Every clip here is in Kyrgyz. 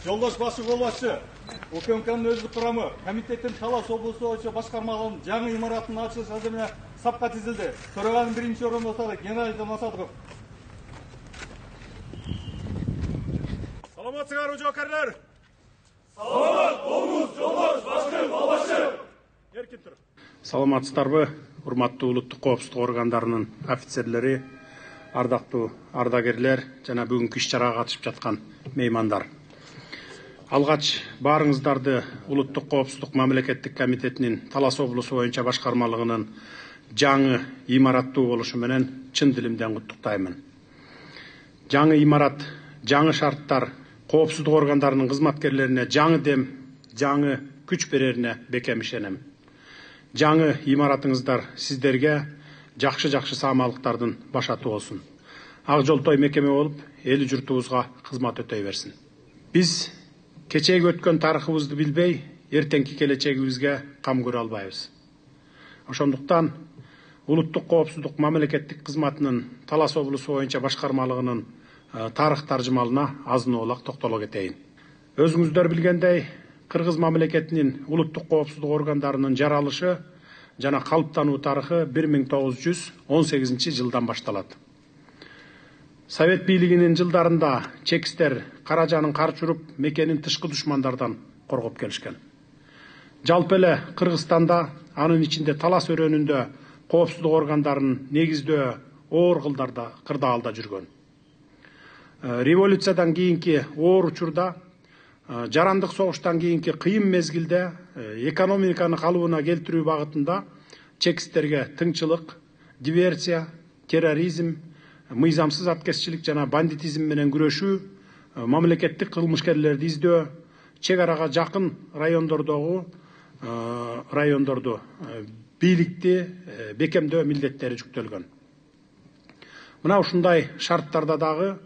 Жолдош башы болбашы, УКМКнын өзү курамы комитеттин Талас облусу боюнча башкармалыгынын жаңы имаратынын ачылыш азырына сапка тизилди. Төраганын биринчи орун басары Геннадий Масадыков. Саламатсыңарбы жоокерлер? Саламат болуңуз, жолдош башкы болбашы. Эркин тур. Саламатсыздарбы, урматтуу улуттук коопсуздук органдарынын офицерлери, ардактуу ардагерлер жана бүгүнкү иш-чарага катышып жаткан меймандар. Алгач баарыңыздарды улуттук коопсуздук мамлекеттик комитетинин Талас облусу боюнча башкармалыгынын жаңы имараттуу болушу менен чын дилимден куттуктаймын. Жаңы имарат, жаңы шарттар коопсуздук органдарынын кызматкерлерине жаңы дем, жаңы күч берерине бекем ишенем. Жаңы имаратыңыздар сиздерге жакшы саамалыктардын башаты болсун. Ак жолтой мекеме болуп, эли журтубузга кызмат өтөй берсин. Биз кечеги өткөн тарыхыбызды билбей, эртеңки келечегибизге кам көрө албайбыз. Ошондуктан улуттук коопсуздук мамлекеттик кызматынын Талас облусу боюнча башкармалыгынын тарых таржымалына азын-оолак токтоло кетейин. Өзүңүздөр билгендей, Кыргыз мамлекетинин улуттук коопсуздук органдарынын жаралышы жана калыптануу тарыхы 1918 жылдан башталат. Совет бийлигинин жылдарында чекистер Каражанын кар чуруп, мекенин тышкы душмандардан коргоп келишкен. Жалпы эле Кыргызстанда, анын ичинде Талас өрөөнүндө коопсуздук органдарынын негиздөө оор кырдаалда жүргөн. Революциядан кийинки оор учурда, жарандык согуштан кийинки кыйын мезгилде экономиканы калыбына келтирүү багытында чекисттерге тыңчылык, диверсия, терроризм, мыйзамсыз аткезчилик жана бандитизм менен күрөшүү, мамлекеттик кылмышкерлерди издөө, чек арага жакын райондорду бийликти бекемдөө милдеттери жүктөлгөн. Мына ушундай шарттарда дагы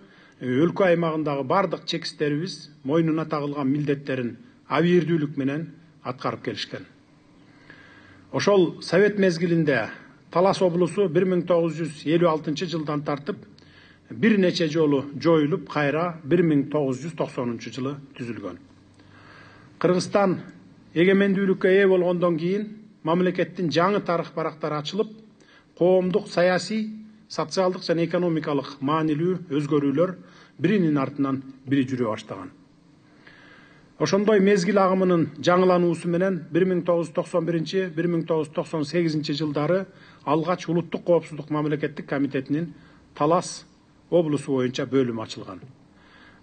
өлкө аймагындагы бардык чекистерибиз мойнуна тагылган милдеттерин абийирдүүлүк менен аткарып келишкен. Ошол Совет мезгилинде Талас облусу 1956 жылдан тартып бир нече жолу жоюлуп, кайра 1990 жылы түзүлгөн. Кыргызстан эгемендүүлүккө ээ болгондон кийин мамлекеттин жаңы тарых барактары ачылып, коомдук, саясий, социалдык жана экономикалык маанилүү өзгөрүүлөр биринин артынан бири жүрө баштаган. Ошондой мезгил агымынын жаңылануусу менен 1991-1998 жылдары алгач улуттук коопсуздук мамлекеттик комитетинин Талас облусу боюнча бөлүмү ачылган.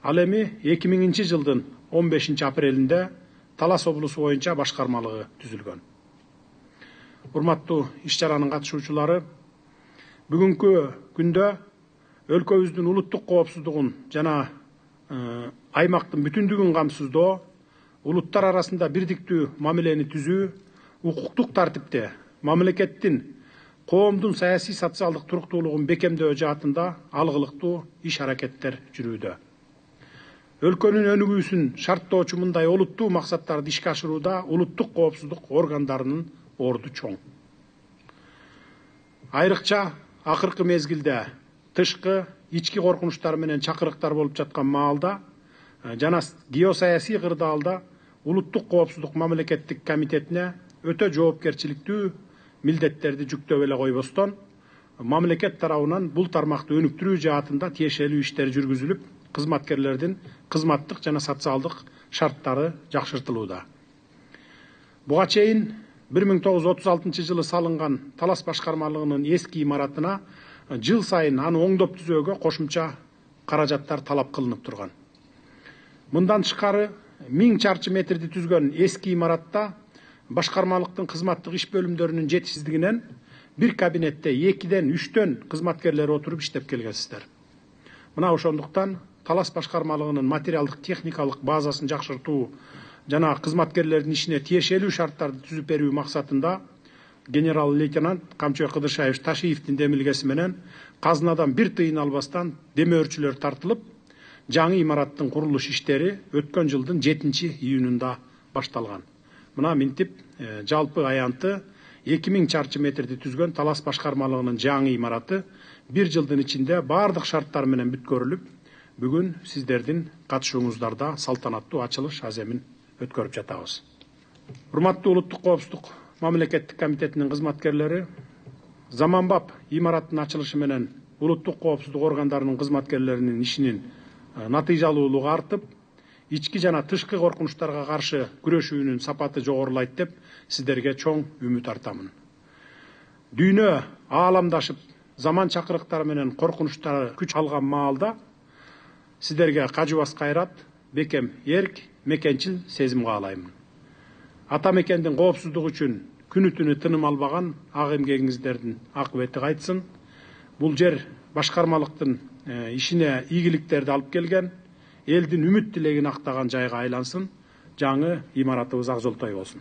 Ал эми 2000 жылдын 15 апрелинде Талас облусу боюнча башкармалыгы түзүлгөн. Урматтуу иш-чаранын катышуучулары, бүгүнкү күндө өлкөбүздүн улуттук коопсуздугун жана аймактын бүтүндүгүн камсыздоо, улуттар арасында бирдиктүү мамилени түзүү, укуктук тартипте мамлекеттин коомдун саясий социалдык туруктуулугун бекемдөө жаатында алгылыктуу иш-аракеттер жүрүүдө. Өлкөнүн өнүгүүсүн шарттоочу мындай олуттуу максаттарды ишке ашырууда улуттук коопсуздук органдарынын орду чоң. Айрыкча акыркы мезгилде тышкы, ички коркунучтар менен чакырыктар болуп жаткан маалда жана геосаясий кырдаалда улуттук коопсуздук мамлекеттик комитетине өтө жоопкерчиликтүү милдеттерди жүктөп эле койбостон, мамлекет тарабынан бул тармакты өнүктүрүү жаатында тиешелүү иштер жүргүзүлүп, кызматкерлердин кызматтык жана социалдык шарттары жакшыртылууда. Буга чейин 1936 жылы салынган Талас башкармалыгынын эски имаратына жыл сайын аны оңдоп түзөөгө кошумча каражаттар талап кылынып турган. Мындан тышкары 1000 чарчы метрди түзгөн эски имаратта башкармалыктын кызматтык иш бөлүмдөрүнүн жетишсиздигинен бир кабинетте 2-ден 3-төн кызматкерлер отуруп иштеп келгенсиздер. Мына ошондуктан Талас башкармалыгынын материалдык техникалык базасын жакшыртуу жана кызматкерлердин ишине тиешелүү шарттарды түзүп берүү максатында генерал-лейтенант Камчой Кыдыршаевич Ташиевдин демилгеси менен казынадан бир тыйын албастан демөөрчүлөр тартылып, жаңы имараттын курулуш иштери өткөн жылдын 7-июнунда башталган. Мына минтип жалпы аянты 2000 чарчы метрди түзгөн Талас башкармалыгынын жаңы имараты 1 жылдын ичинде бардык шарттар менен бүткөрүлүп, бүгүн сиздердин катышууңуздарда салтанаттуу ачылыш аземин өткөрүп жатабыз. Урматтуу улуттук коопсуздук мамлекеттик комитетинин кызматкерлери заманбап имараттын ачылышы менен улуттук коопсуздук органдарынын кызматкерлеринин ишинин натыйжалуулугу артып, ички жана тышкы коркунучтарга каршы күрөшүүнүн сапаты жогорулайт деп сиздерге чоң үмүт артамын. Дүйнө ааламдашып, заман чакырыктары менен коркунучтары күч алган маалда сиздерге кажыбас кайрат, бекем эрк, мекенчил сезим каалаймын. Ата мекендин коопсуздугу үчүн күнү түнү тыным албаган ак эмгегиңиздердин акыбети кайтсын. Бул жер башкармалыктын ишине ийгиликтерди алып келген, элдин үмүт тилегин актаган жайга айлансын. Жаңы имаратыбыз ак жолтой болсун.